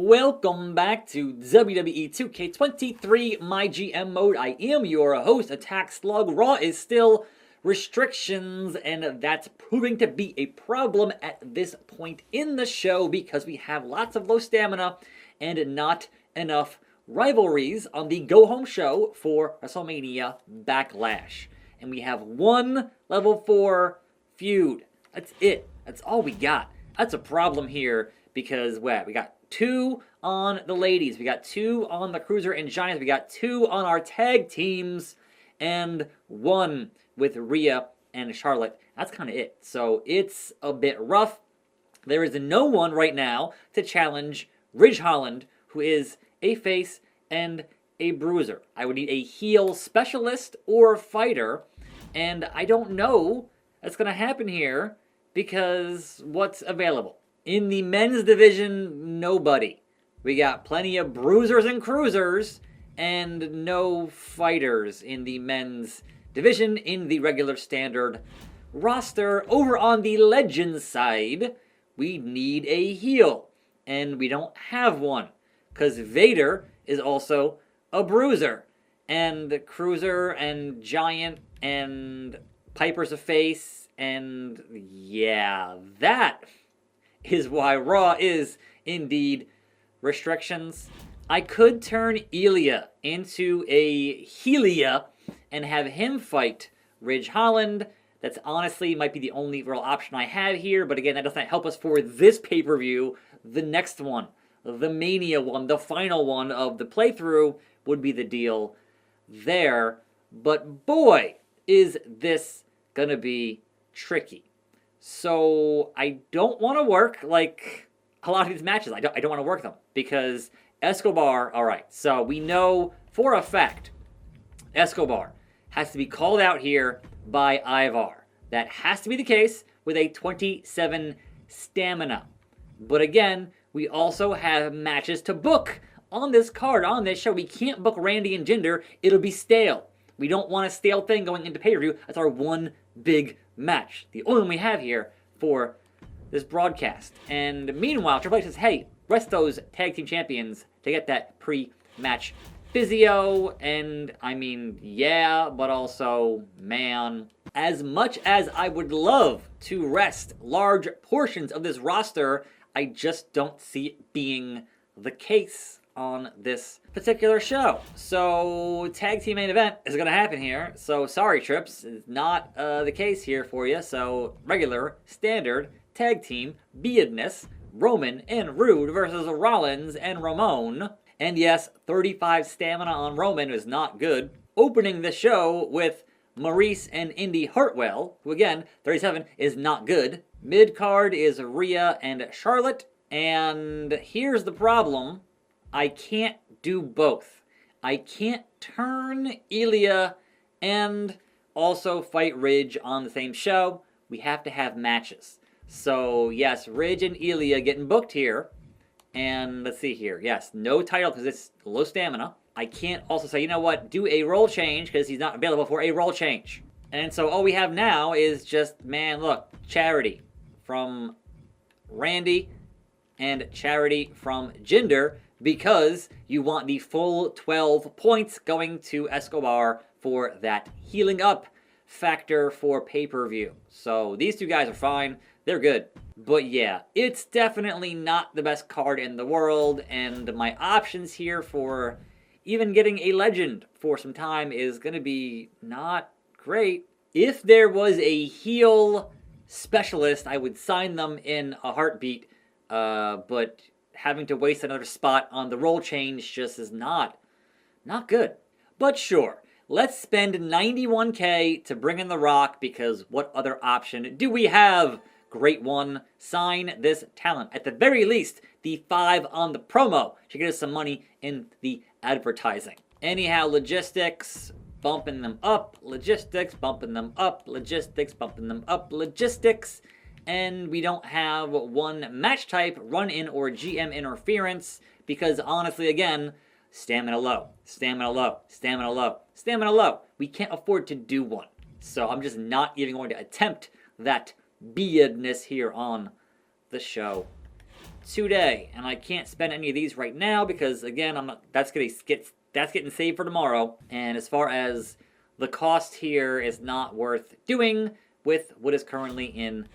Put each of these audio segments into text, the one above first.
Welcome back to WWE 2K23 MyGM mode. I am your host, attackslug. Raw is still restrictions, and that's proving to be a problem at this point in the show because we have lots of low stamina and not enough rivalries on the go-home show for WrestleMania Backlash. And we have one level 4 feud. That's it. That's all we got. That's a problem here because we got 2 on the ladies, we got 2 on the Cruiser and Giants, we got 2 on our tag teams, and 1 with Rhea and Charlotte. That's kind of it. So it's a bit rough. There is no one right now to challenge Ridge Holland, who is a face and a bruiser. I would need a heel specialist or fighter, and I don't know that's going to happen here because what's available? In the men's division, nobody. We got plenty of bruisers and cruisers and no fighters in the men's division in the regular standard roster. Over on the Legends side, we need a heel, and we don't have one because Vader is also a bruiser, and Cruiser and Giant and Piper's a face, and yeah, that is why Raw is indeed restrictions. I could turn Ilya into a Helia and have him fight Ridge Holland. That's honestly might be the only real option I have here, but again, that doesn't help us for this pay-per-view. The next one, the Mania one, the final one of the playthrough would be the deal there. But boy, is this gonna be tricky. So I don't want to work like a lot of these matches. I don't want to work them because Escobar. All right, so we know for a fact Escobar has to be called out here by Ivar. That has to be the case with a 27 stamina. But again, we also have matches to book on this card, on this show. We can't book Randy and Jinder. It'll be stale. We don't want a stale thing going into pay-per-view. That's our one big match. The only one we have here for this broadcast. And meanwhile, Triple H says, hey, rest those tag team champions to get that pre-match physio. And I mean, yeah, but also, man, as much as I would love to rest large portions of this roster, I just don't see it being the case on this particular show. So tag team main event is going to happen here. So sorry, Trips, it's not the case here for you. So regular, standard, tag team, beardness, Roman and Rude versus Rollins and Ramon. And yes, 35 stamina on Roman is not good. Opening the show with Maurice and Indy Hartwell, who again, 37 is not good. Mid-card is Rhea and Charlotte. And here's the problem. I can't do both. I can't turn Ilya and also fight Ridge on the same show. We have to have matches. So yes, Ridge and Ilya getting booked here. And let's see here. Yes, no title because it's low stamina. I can't also say, you know what, do a role change because he's not available for a role change. And so all we have now is just, man, look, charity from Randy and charity from Jinder, because you want the full 12 points going to Escobar for that healing up factor for pay-per-view. So these two guys are fine. They're good. But yeah, it's definitely not the best card in the world, and my options here for even getting a legend for some time is going to be not great. If there was a heel specialist, I would sign them in a heartbeat, but having to waste another spot on the role change just is not good. But sure, let's spend 91K to bring in The Rock, because what other option do we have? Great one. Sign this talent. At the very least, the 5 on the promo should get us some money in the advertising. Anyhow, logistics, bumping them up. Logistics, bumping them up. Logistics, bumping them up. Logistics. And we don't have one match type, run-in or GM interference, because honestly, again, stamina low, stamina low, stamina low, stamina low. We can't afford to do one. So I'm just not even going to attempt that beardness here on the show. today, and I can't spend any of these right now because again, that's getting saved for tomorrow. And as far as the cost here is not worth doing with what is currently in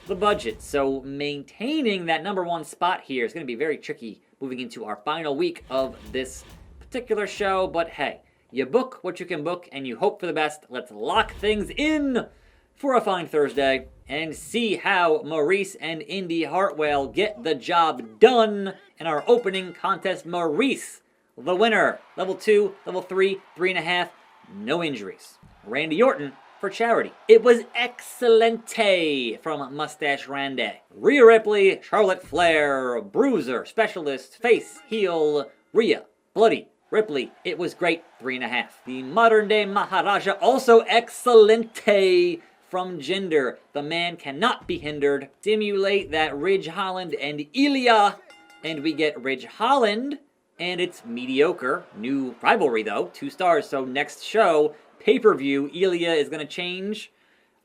the budget. So maintaining that number one spot here is going to be very tricky moving into our final week of this particular show. But hey, you book what you can book and you hope for the best. Let's lock things in for a fine Thursday and see how Maurice and Indy Hartwell get the job done in our opening contest. Maurice, the winner. Level 2, level 3, 3.5, no injuries. Randy Orton for charity. It was Excelente from Mustache Randy. Rhea Ripley, Charlotte Flair, Bruiser, Specialist, Face, Heel, Rhea, Bloody, Ripley. It was great, 3.5. The modern day Maharaja, also Excelente from Jinder. The man cannot be hindered. Simulate that Ridge Holland and Ilya, and we get Ridge Holland, and it's mediocre. New rivalry though, 2 stars. So next show, pay-per-view, Ilya is going to change,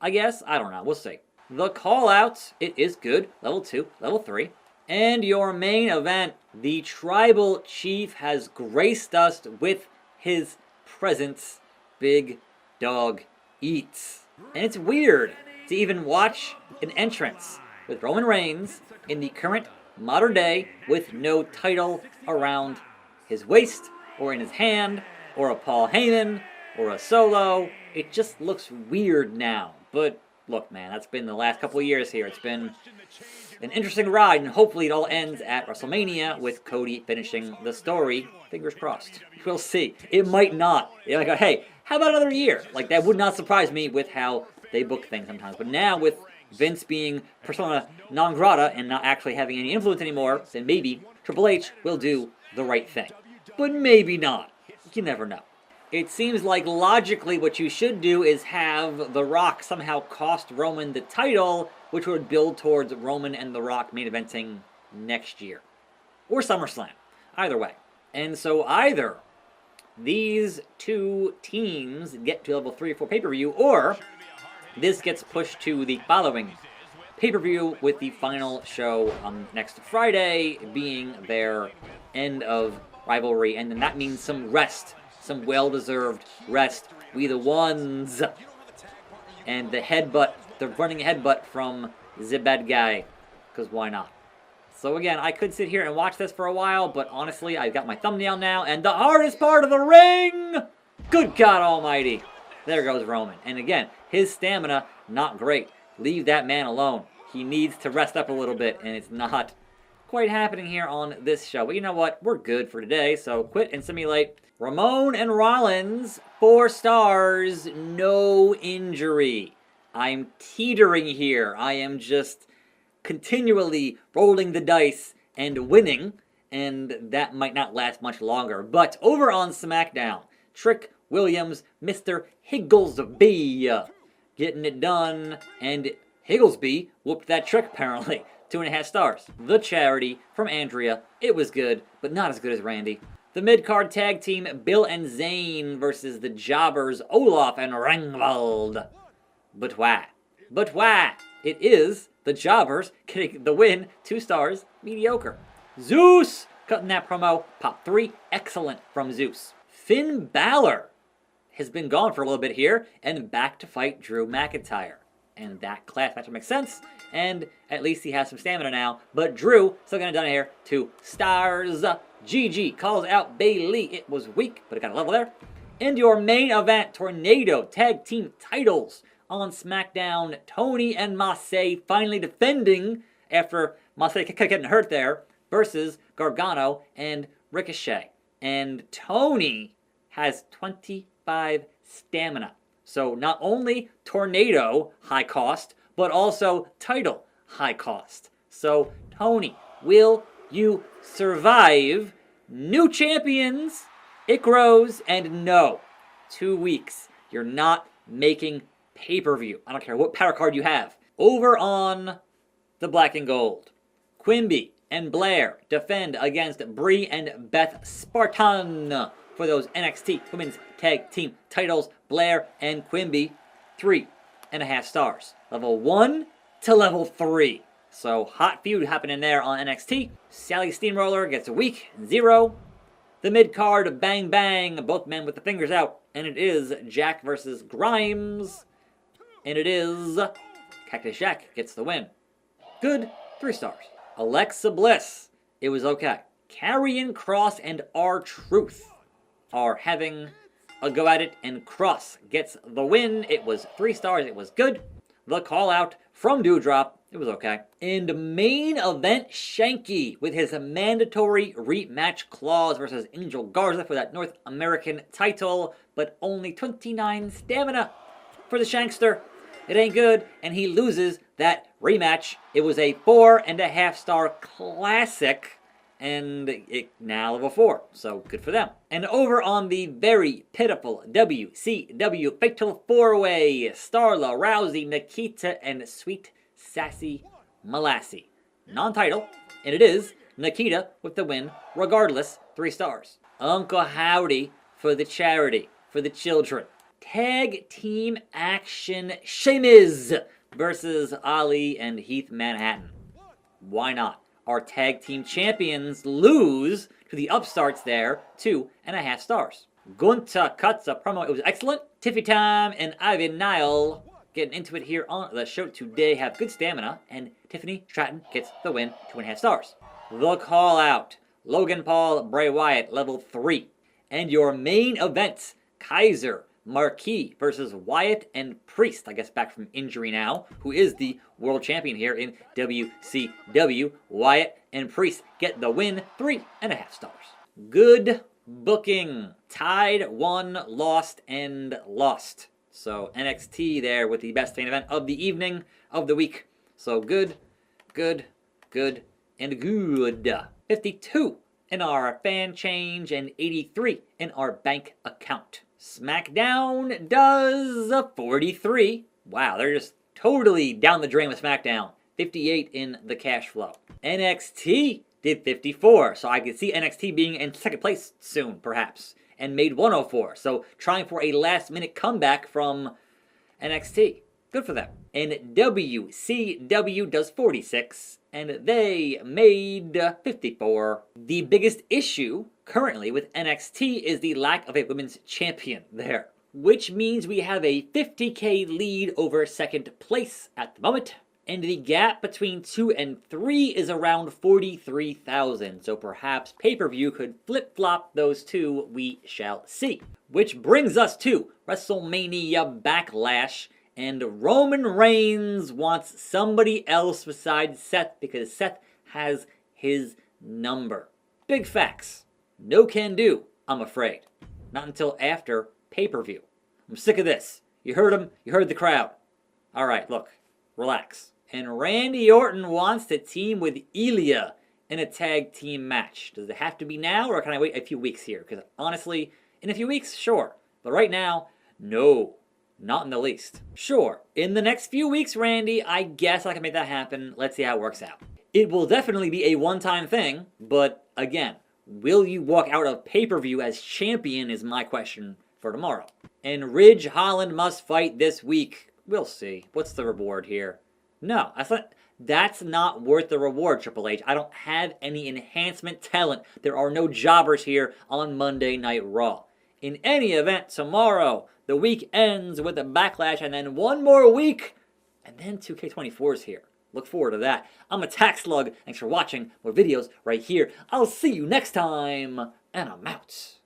I guess. I don't know. We'll see. The call-out, it is good. Level 2, level 3. And your main event, the Tribal Chief has graced us with his presence. Big Dog Eats. And it's weird to even watch an entrance with Roman Reigns in the current modern day with no title around his waist or in his hand or a Paul Heyman or a Solo. It just looks weird now. But look, man, that's been the last couple of years here. It's been an interesting ride, and hopefully it all ends at WrestleMania with Cody finishing the story. Fingers crossed. We'll see. It might not. Like, hey, how about another year? Like, that would not surprise me with how they book things sometimes. But now with Vince being persona non grata and not actually having any influence anymore, then maybe Triple H will do the right thing. But maybe not. You never know. It seems like logically what you should do is have The Rock somehow cost Roman the title, which would build towards Roman and The Rock main eventing next year. Or SummerSlam. Either way. And so either these two teams get to level 3 or 4 pay-per-view, or this gets pushed to the following pay-per-view with the final show next Friday being their end of rivalry. And then that means some rest. Some well-deserved rest. We the ones. And the headbutt, the running headbutt from the bad guy. Because why not? So again, I could sit here and watch this for a while, but honestly, I've got my thumbnail now, and the hardest part of the ring! Good God Almighty! There goes Roman. And again, his stamina, not great. Leave that man alone. He needs to rest up a little bit, and it's not quite happening here on this show. But you know what? We're good for today, so quit and simulate. Ramon and Rollins, 4 stars, no injury. I'm teetering here. I am just continually rolling the dice and winning, and that might not last much longer. But over on SmackDown, Trick Williams, Mr. Higglesby, getting it done, and Higglesby whooped that trick apparently. 2.5 stars. The Charity from Andrea, it was good, but not as good as Randy. The mid-card tag team, Bill and Zane versus the Jobbers, Olaf and Ringwald. But why? But why? It is the Jobbers getting the win, 2 stars, mediocre. Zeus cutting that promo, pop 3, excellent from Zeus. Finn Balor has been gone for a little bit here and back to fight Drew McIntyre. And that class match makes sense, and at least he has some stamina now. But Drew still getting it done here, 2 stars. GG calls out Bayley. It was weak, but it got a level there. And your main event, Tornado Tag Team titles on SmackDown. Tony and Massey finally defending after Massey kept getting hurt there versus Gargano and Ricochet. And Tony has 25 stamina. So not only Tornado, high cost, but also title, high cost. So Tony, will you survive? New champions, it grows, and no, 2 weeks. You're not making pay-per-view. I don't care what power card you have. Over on the Black and Gold, Quimby and Blair defend against Bree and Beth Spartan for those NXT Women's Tag Team titles. Blair and Quimby, 3.5 stars. Level 1 to level 3. So hot feud happening there on NXT. Sally Steamroller gets a week, 0. The mid-card, Bang Bang, both men with the fingers out. And it is Jack versus Grimes. And it is Cactus Jack gets the win. Good, 3 stars. Alexa Bliss, it was okay. Karrion Kross and R-Truth are having a go at it, and Kross gets the win. It was 3 stars, it was good. The call out from Doudrop, it was okay. And main event, Shanky with his mandatory rematch clause versus Angel Garza for that North American title, but only 29 stamina for the Shankster. It ain't good, and he loses that rematch. It was a 4.5 star classic, and it now level 4, so good for them. And over on the very pitiful WCW Fatal 4-Way, Starla, Rousey, Nikita, and Sweet Sassy Molassie. Non-title, and it is Nikita with the win, regardless, 3 stars. Uncle Howdy for the charity, for the children. Tag team action, Sheamus versus Ali and Heath Manhattan. Why not? Our tag team champions lose to the upstarts there, 2.5 stars. Gunta cuts a promo, it was excellent. Tiffy Time and Ivan Nile getting into it here on the show today, have good stamina, and Tiffany Stratton gets the win, 2.5 stars. The call out, Logan Paul, Bray Wyatt, level 3. And your main events, Kaiser Marquis versus Wyatt and Priest, I guess back from injury now, who is the world champion here in WCW. Wyatt and Priest get the win, 3.5 stars. Good booking. Tied, won, lost, and lost. So NXT there with the best main event of the evening, of the week. So good, good, good, and good. 52 in our fan change and 83 in our bank account. SmackDown does 43. Wow, they're just totally down the drain with SmackDown. 58 in the cash flow. NXT did 54, so I could see NXT being in second place soon, perhaps, and made 104. So trying for a last-minute comeback from NXT. Good for them. And WCW does 46, and they made 54. The biggest issue currently with NXT is the lack of a women's champion there, which means we have a 50K lead over second place at the moment, and the gap between 2 and 3 is around 43,000, so perhaps pay-per-view could flip-flop those two, we shall see. Which brings us to WrestleMania Backlash, and Roman Reigns wants somebody else besides Seth because Seth has his number. Big facts. No can do, I'm afraid. Not until after pay-per-view. I'm sick of this. You heard him, you heard the crowd. Alright, look, relax. And Randy Orton wants to team with Ilya in a tag team match. Does it have to be now, or can I wait a few weeks here? Because honestly, in a few weeks, sure. But right now, no. Not in the least. Sure, in the next few weeks, Randy, I guess I can make that happen. Let's see how it works out. It will definitely be a one-time thing, but again, will you walk out of pay-per-view as champion is my question for tomorrow. And Ridge Holland must fight this week. We'll see. What's the reward here? No, that's not worth the reward, Triple H. I don't have any enhancement talent. There are no jobbers here on Monday Night Raw. In any event, tomorrow, the week ends with a Backlash, and then one more week, and then 2K24 is here. Look forward to that. I'm attackslug. Thanks for watching. More videos right here. I'll see you next time, and I'm out.